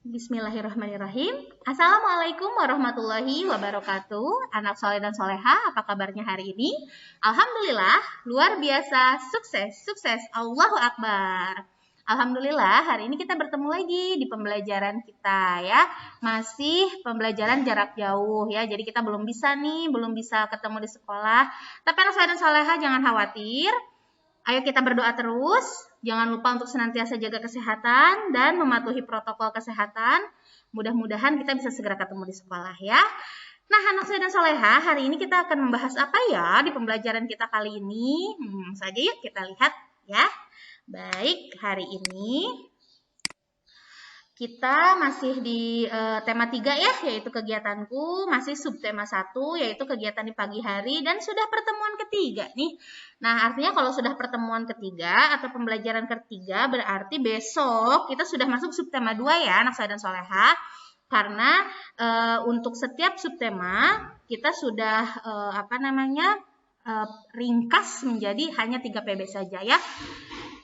Bismillahirrahmanirrahim. Assalamualaikum warahmatullahi wabarakatuh. Anak soleh dan soleha, apa kabarnya hari ini? Alhamdulillah, luar biasa, sukses. Allahu Akbar. Alhamdulillah, hari ini kita bertemu lagi di pembelajaran kita ya. Masih pembelajaran jarak jauh ya. Jadi kita belum bisa ketemu di sekolah. Tapi anak soleh dan soleha jangan khawatir. Ayo kita berdoa terus. Jangan lupa untuk senantiasa jaga kesehatan dan mematuhi protokol kesehatan. Mudah-mudahan kita bisa segera ketemu di sekolah ya. Nah, anak soleh dan soleha, hari ini kita akan membahas apa ya di pembelajaran kita kali ini? Saja yuk kita lihat ya. Baik, hari ini kita masih di tema 3 ya, yaitu kegiatanku, masih subtema 1, yaitu kegiatan di pagi hari, dan sudah pertemuan ketiga nih. Nah, artinya kalau sudah pertemuan ketiga atau pembelajaran ketiga, berarti besok kita sudah masuk subtema 2 ya, anak soleh dan soleha. Karena untuk setiap subtema, kita sudah ringkas menjadi hanya 3 PB saja ya.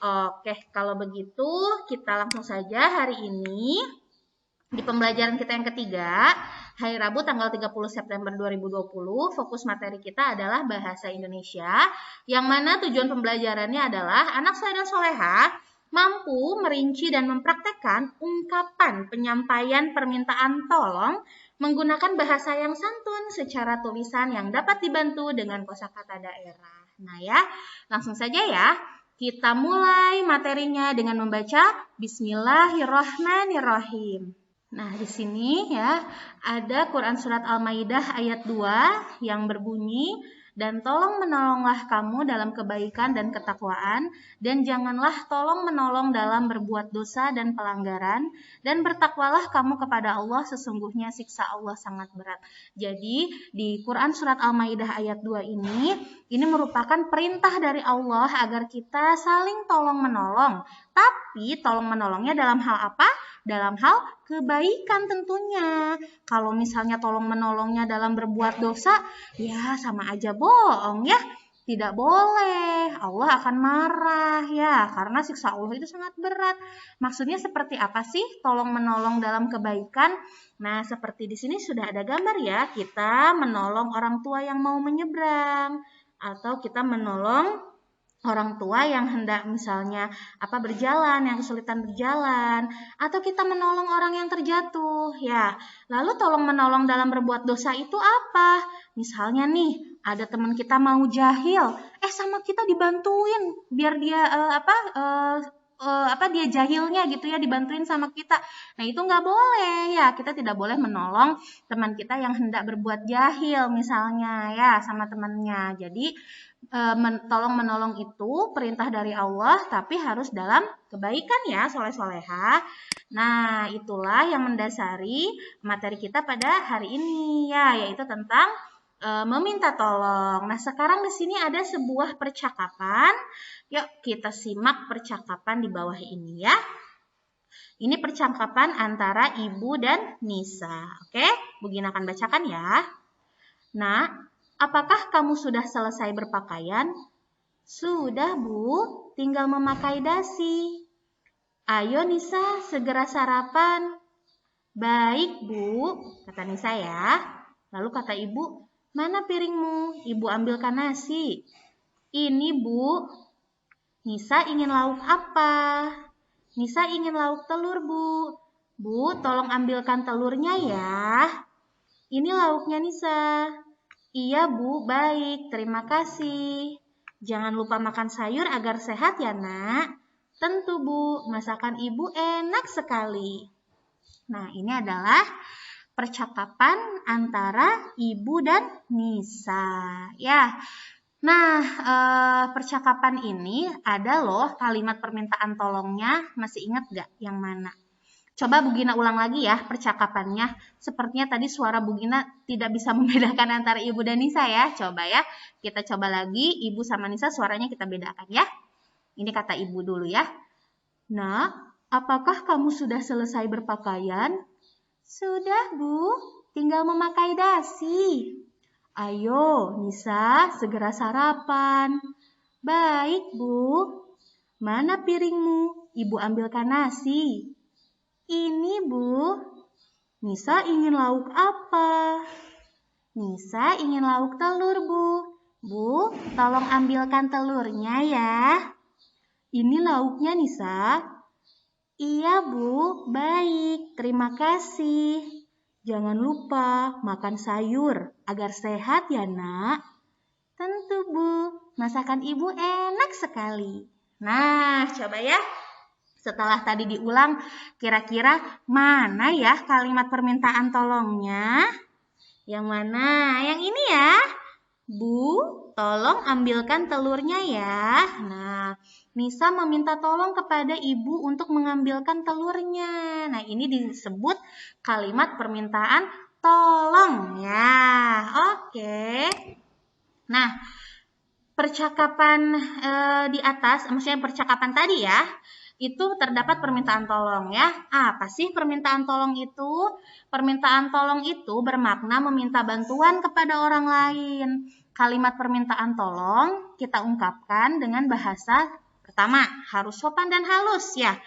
Oke, kalau begitu kita langsung saja hari ini di pembelajaran kita yang ketiga, hari Rabu tanggal 30 September 2020, fokus materi kita adalah bahasa Indonesia, yang mana tujuan pembelajarannya adalah anak soleh dan soleha mampu merinci dan mempraktekkan ungkapan penyampaian permintaan tolong menggunakan bahasa yang santun secara tulisan yang dapat dibantu dengan kosakata daerah. Nah ya, langsung saja ya. Kita mulai materinya dengan membaca Bismillahirrahmanirrahim. Nah, di sini ya ada Quran Surat Al-Maidah ayat 2 yang berbunyi, dan tolong menolonglah kamu dalam kebaikan dan ketakwaan, dan janganlah tolong menolong dalam berbuat dosa dan pelanggaran, dan bertakwalah kamu kepada Allah, sesungguhnya siksa Allah sangat berat. Jadi di Quran Surat Al-Maidah ayat 2 ini merupakan perintah dari Allah agar kita saling tolong menolong. Tapi tolong menolongnya dalam hal apa? Dalam hal kebaikan tentunya. Kalau misalnya tolong menolongnya dalam berbuat dosa, ya sama aja bohong ya. Tidak boleh, Allah akan marah ya, karena siksa Allah itu sangat berat. Maksudnya seperti apa sih tolong menolong dalam kebaikan? Nah, seperti di sini sudah ada gambar ya, kita menolong orang tua yang mau menyeberang, atau kita menolong orang tua yang hendak misalnya berjalan, yang kesulitan berjalan, atau kita menolong orang yang terjatuh ya. Lalu tolong menolong dalam berbuat dosa itu apa? Misalnya nih, ada teman kita mau jahil, sama kita dibantuin biar dia dia jahilnya gitu ya, dibantuin sama kita. Nah, itu nggak boleh ya, kita tidak boleh menolong teman kita yang hendak berbuat jahil misalnya ya sama temannya. Jadi tolong menolong itu perintah dari Allah, tapi harus dalam kebaikan ya, soleh-soleha. Nah, itulah yang mendasari materi kita pada hari ini ya, yaitu tentang meminta tolong. Nah, sekarang di sini ada sebuah percakapan. Yuk kita simak percakapan di bawah ini ya. Ini percakapan antara Ibu dan Nisa. Oke, Bu Gina akan bacakan ya. Nah, apakah kamu sudah selesai berpakaian? Sudah, Bu. Tinggal memakai dasi. Ayo Nisa, segera sarapan. Baik, Bu, kata Nisa ya. Lalu kata Ibu, mana piringmu? Ibu ambilkan nasi. Ini, Bu. Nisa ingin lauk apa? Nisa ingin lauk telur, Bu. Bu, tolong ambilkan telurnya ya. Ini lauknya Nisa. Iya, Bu, baik. Terima kasih. Jangan lupa makan sayur agar sehat ya, Nak. Tentu, Bu. Masakan Ibu enak sekali. Nah, ini adalah percakapan antara Ibu dan Nisa. Ya. Nah, percakapan ini ada loh kalimat permintaan tolongnya. Masih ingat gak yang mana? Coba Bu Gina ulang lagi ya percakapannya. Sepertinya tadi suara Bu Gina tidak bisa membedakan antara Ibu dan Nisa ya. Coba ya, kita coba lagi Ibu sama Nisa suaranya kita bedakan ya. Ini kata Ibu dulu ya. Nah, apakah kamu sudah selesai berpakaian? Sudah, Bu. Tinggal memakai dasi. Ayo, Nisa, segera sarapan. Baik, Bu. Mana piringmu? Ibu ambilkan nasi. Ini, Bu. Nisa ingin lauk apa? Nisa ingin lauk telur, Bu. Bu, tolong ambilkan telurnya ya. Ini lauknya, Nisa. Iya, Bu. Baik, terima kasih. Jangan lupa makan sayur agar sehat ya, Nak. Tentu, Bu. Masakan Ibu enak sekali. Nah, coba ya. Setelah tadi diulang, kira-kira mana ya kalimat permintaan tolongnya? Yang mana? Yang ini ya. Bu, tolong ambilkan telurnya ya. Nah, Nisa meminta tolong kepada ibu untuk mengambilkan telurnya. Nah, ini disebut kalimat permintaan tolong ya. Oke. Nah, percakapan di atas, maksudnya percakapan tadi ya, itu terdapat permintaan tolong ya. Apa sih permintaan tolong itu? Permintaan tolong itu bermakna meminta bantuan kepada orang lain. Kalimat permintaan tolong kita ungkapkan dengan bahasa pertama, harus sopan dan halus ya.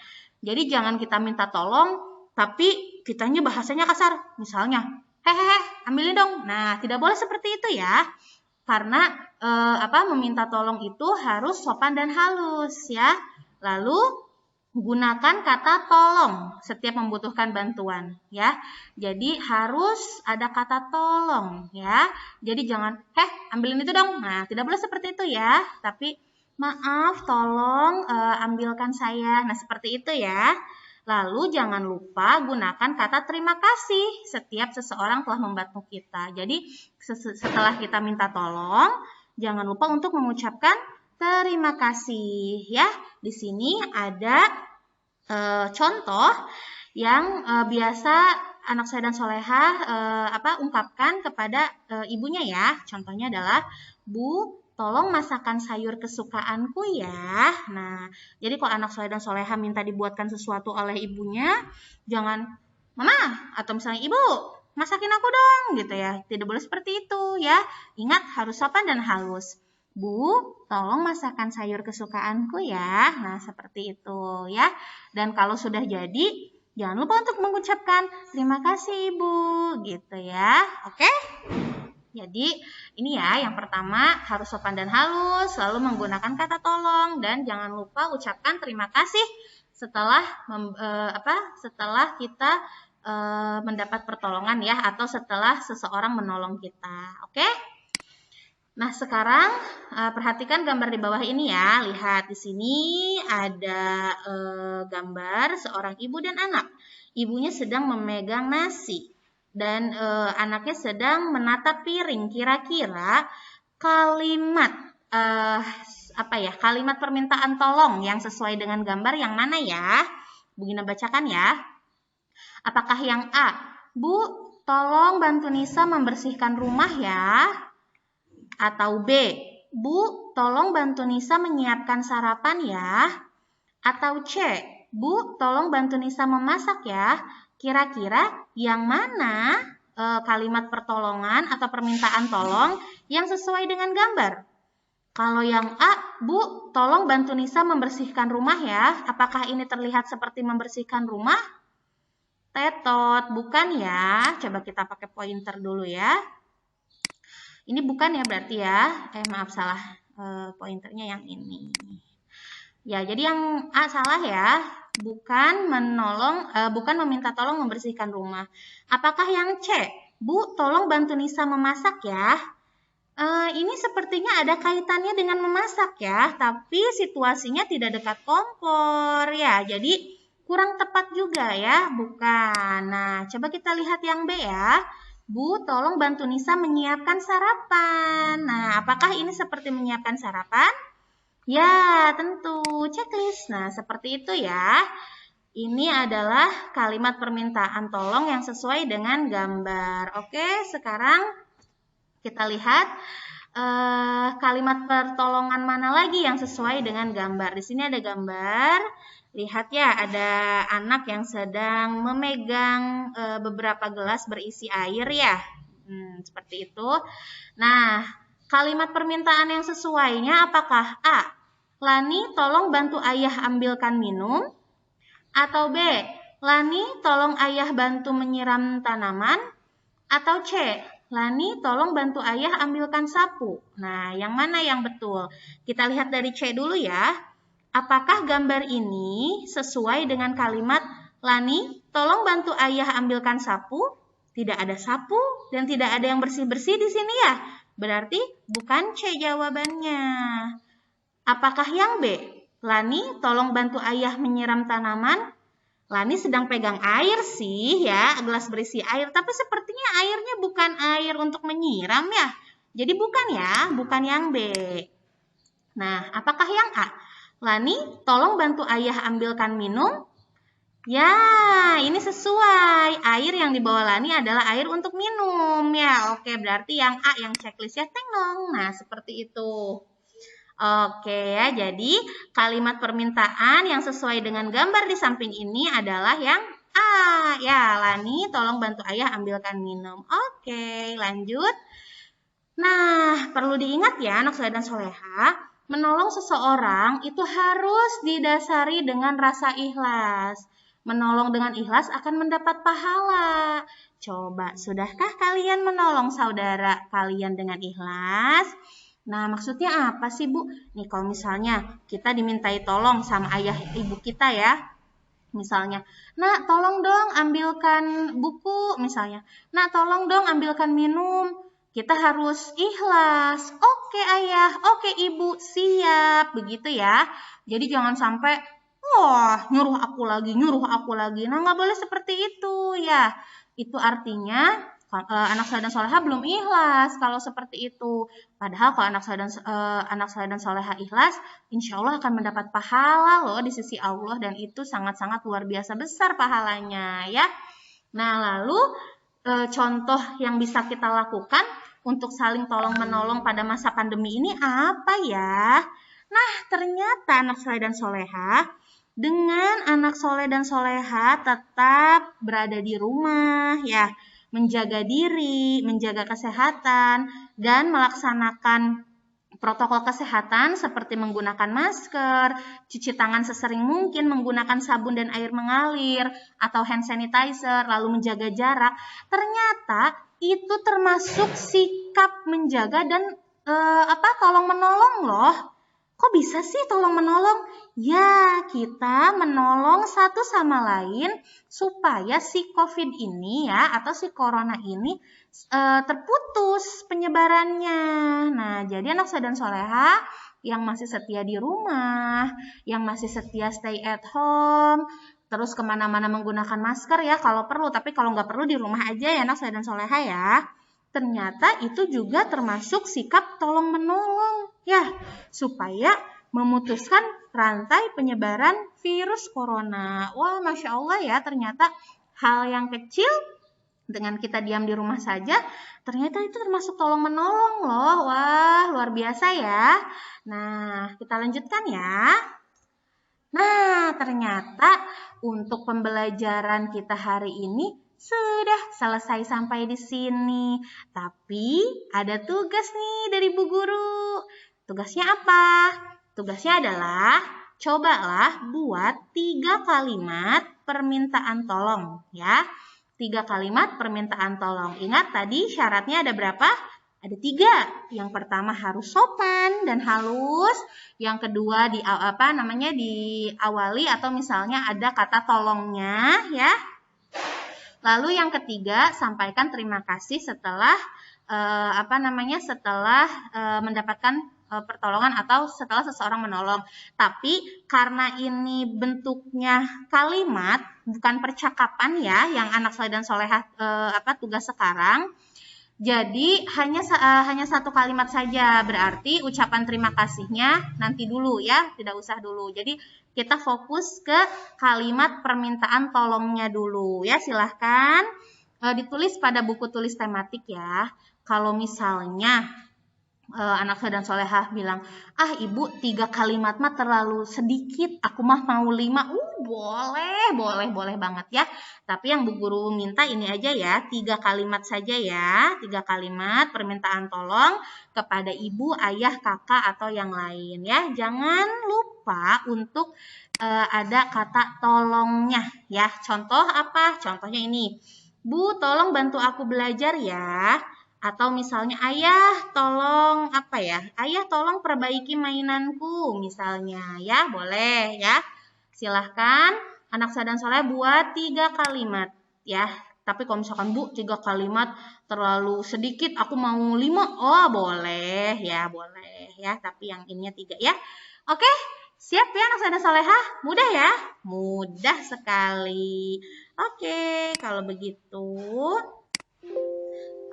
Jadi jangan kita minta tolong tapi kitanya bahasanya kasar. Misalnya, hehehe, ambilin dong. Nah, tidak boleh seperti itu ya. Karena meminta tolong itu harus sopan dan halus ya. Lalu gunakan kata tolong setiap membutuhkan bantuan ya. Jadi harus ada kata tolong ya. Jadi jangan ambilin itu dong. Nah, tidak boleh seperti itu ya. Tapi maaf, tolong ambilkan saya. Nah, seperti itu ya. Lalu jangan lupa gunakan kata terima kasih setiap seseorang telah membantu kita. Jadi setelah kita minta tolong, jangan lupa untuk mengucapkan terima kasih ya. Di sini ada contoh yang biasa anak saya dan soleha ungkapkan kepada ibunya ya. Contohnya adalah, Bu, tolong masakan sayur kesukaanku ya. Nah, jadi kalau anak soleh dan soleha minta dibuatkan sesuatu oleh ibunya, jangan Mama atau misalnya Ibu, masakin aku dong gitu ya. Tidak boleh seperti itu ya. Ingat harus sopan dan halus. Bu, tolong masakan sayur kesukaanku ya. Nah, seperti itu ya. Dan kalau sudah jadi, jangan lupa untuk mengucapkan terima kasih Ibu gitu ya. Oke? Jadi ini ya yang pertama harus sopan dan halus, lalu menggunakan kata tolong dan jangan lupa ucapkan terima kasih setelah setelah kita mendapat pertolongan ya atau setelah seseorang menolong kita. Oke? Nah, sekarang perhatikan gambar di bawah ini ya. Lihat di sini ada gambar seorang ibu dan anak. Ibunya sedang memegang nasi dan anaknya sedang menatap piring. Kira-kira kalimat kalimat permintaan tolong yang sesuai dengan gambar yang mana ya? Bu Gina bacakan ya. Apakah yang A? Bu, tolong bantu Nisa membersihkan rumah ya. Atau B, Bu, tolong bantu Nisa menyiapkan sarapan ya. Atau C, Bu, tolong bantu Nisa memasak ya. Kira-kira yang mana kalimat pertolongan atau permintaan tolong yang sesuai dengan gambar? Kalau yang A, Bu, tolong bantu Nisa membersihkan rumah ya. Apakah ini terlihat seperti membersihkan rumah? Tetot, bukan ya. Coba kita pakai pointer dulu ya. Ini bukan ya berarti ya. Maaf salah. Pointernya yang ini. Ya, jadi yang A salah ya. Bukan meminta tolong membersihkan rumah. Apakah yang C? Bu, tolong bantu Nisa memasak ya. Ini sepertinya ada kaitannya dengan memasak ya. Tapi situasinya tidak dekat kompor ya. Jadi kurang tepat juga ya. Bukan. Nah, coba kita lihat yang B ya. Bu, tolong bantu Nisa menyiapkan sarapan. Nah, apakah ini seperti menyiapkan sarapan? Ya, tentu. Checklist. Nah, seperti itu ya. Ini adalah kalimat permintaan tolong yang sesuai dengan gambar. Oke, sekarang kita lihat kalimat pertolongan mana lagi yang sesuai dengan gambar. Di sini ada gambar. Lihat ya, ada anak yang sedang memegang beberapa gelas berisi air ya. Seperti itu. Nah, kalimat permintaan yang sesuainya apakah A? Lani, tolong bantu ayah ambilkan minum. Atau B? Lani, tolong ayah bantu menyiram tanaman. Atau C, Lani, tolong bantu ayah ambilkan sapu. Nah, yang mana yang betul? Kita lihat dari C dulu ya. Apakah gambar ini sesuai dengan kalimat Lani, tolong bantu ayah ambilkan sapu? Tidak ada sapu dan tidak ada yang bersih-bersih di sini ya. Berarti bukan C jawabannya. Apakah yang B? Lani, tolong bantu ayah menyiram tanaman. Lani sedang pegang air sih ya, gelas berisi air. Tapi sepertinya airnya bukan air untuk menyiram ya. Jadi bukan ya, bukan yang B. Nah, apakah yang A? Lani, tolong bantu ayah ambilkan minum. Ya, ini sesuai. Air yang dibawa Lani adalah air untuk minum ya. Oke, berarti yang A yang checklistnya tengong. Nah, seperti itu. Oke ya, jadi kalimat permintaan yang sesuai dengan gambar di samping ini adalah yang A. Ya, Lani tolong bantu ayah ambilkan minum. Oke, lanjut. Nah, perlu diingat ya anak soleh dan soleha, menolong seseorang itu harus didasari dengan rasa ikhlas. Menolong dengan ikhlas akan mendapat pahala. Coba, sudahkah kalian menolong saudara kalian dengan ikhlas? Nah, maksudnya apa sih, Bu? Nih, kalau misalnya kita dimintai tolong sama ayah ibu kita ya. Misalnya, "Nak, tolong dong ambilkan buku," misalnya. "Nak, tolong dong ambilkan minum." Kita harus ikhlas. "Oke, ayah. Oke, ibu. Siap." Begitu ya. Jadi jangan sampai, wah, nyuruh aku lagi. Nah, nggak boleh seperti itu ya. Itu artinya anak soleh dan soleha belum ikhlas kalau seperti itu. Padahal kalau anak soleh dan soleha ikhlas, insya Allah akan mendapat pahala loh di sisi Allah dan itu sangat-sangat luar biasa besar pahalanya ya. Nah, lalu contoh yang bisa kita lakukan untuk saling tolong menolong pada masa pandemi ini apa ya? Nah, ternyata anak soleh dan soleha dengan anak soleh dan soleha tetap berada di rumah ya, menjaga diri, menjaga kesehatan, dan melaksanakan protokol kesehatan seperti menggunakan masker, cuci tangan sesering mungkin, menggunakan sabun dan air mengalir, atau hand sanitizer, lalu menjaga jarak. Ternyata itu termasuk sikap menjaga dan tolong menolong loh. Kok bisa sih tolong menolong? Ya, kita menolong satu sama lain supaya si COVID ini ya atau si corona ini terputus penyebarannya. Nah, jadi anak soleh dan soleha yang masih setia di rumah, yang masih setia stay at home, terus kemana-mana menggunakan masker ya kalau perlu, tapi kalau nggak perlu di rumah aja ya anak soleh dan soleha ya. Ternyata itu juga termasuk sikap tolong menolong ya, supaya memutuskan rantai penyebaran virus corona. Wah, Masya Allah ya, ternyata hal yang kecil dengan kita diam di rumah saja, ternyata itu termasuk tolong menolong loh. Wah, luar biasa ya. Nah, kita lanjutkan ya. Nah, ternyata untuk pembelajaran kita hari ini sudah selesai sampai di sini. Tapi ada tugas nih dari Bu Guru. Tugasnya apa? Tugasnya adalah cobalah buat 3 kalimat permintaan tolong ya. 3 kalimat permintaan tolong. Ingat tadi syaratnya ada berapa? Ada 3. Yang pertama harus sopan dan halus. Yang kedua diawali atau misalnya ada kata tolongnya ya. Lalu yang ketiga, sampaikan terima kasih setelah mendapatkan pertolongan atau setelah seseorang menolong. Tapi karena ini bentuknya kalimat, bukan percakapan ya, yang anak soleh dan soleha tugas sekarang. Jadi hanya satu kalimat saja, berarti ucapan terima kasihnya nanti dulu ya, tidak usah dulu. Jadi kita fokus ke kalimat permintaan tolongnya dulu ya, silahkan ditulis pada buku tulis tematik ya. Kalau misalnya anak soleh dan solehah bilang, ah ibu 3 kalimat mah terlalu sedikit, aku mah mau 5. Boleh banget ya. Tapi yang Bu Guru minta ini aja ya, 3 kalimat saja ya, 3 kalimat permintaan tolong kepada ibu, ayah, kakak, atau yang lain ya. Jangan lupa untuk ada kata tolongnya ya. Contoh apa? Contohnya ini, Bu tolong bantu aku belajar ya. Atau misalnya, ayah tolong apa ya? Ayah tolong perbaiki mainanku misalnya ya, boleh ya. Silahkan anak soleh dan soleh buat 3 kalimat ya. Tapi kalau misalkan Bu 3 kalimat terlalu sedikit, aku mau 5, oh boleh ya. Tapi yang ininya 3 ya. Oke, siap ya anak soleh dan solehah? Mudah ya? Mudah sekali. Oke, kalau begitu.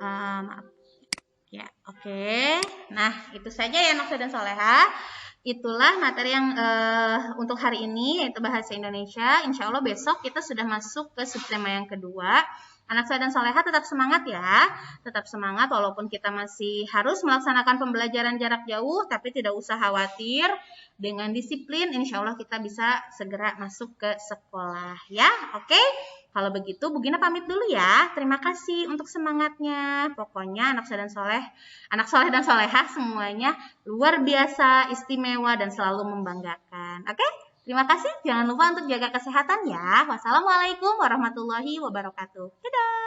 Maaf. Ya, oke. Nah, itu saja ya anak dan soleha. Itulah materi yang untuk hari ini, yaitu bahasa Indonesia. Insya Allah besok kita sudah masuk ke subtema yang kedua. Anak soleh dan soleha tetap semangat ya. Tetap semangat walaupun kita masih harus melaksanakan pembelajaran jarak jauh, tapi tidak usah khawatir. Dengan disiplin, insya Allah kita bisa segera masuk ke sekolah ya. Oke? Kalau begitu, Bu Gina pamit dulu ya. Terima kasih untuk semangatnya. Pokoknya anak soleh dan solehah semuanya luar biasa, istimewa, dan selalu membanggakan. Oke? Terima kasih. Jangan lupa untuk jaga kesehatan ya. Wassalamualaikum warahmatullahi wabarakatuh. Dadah.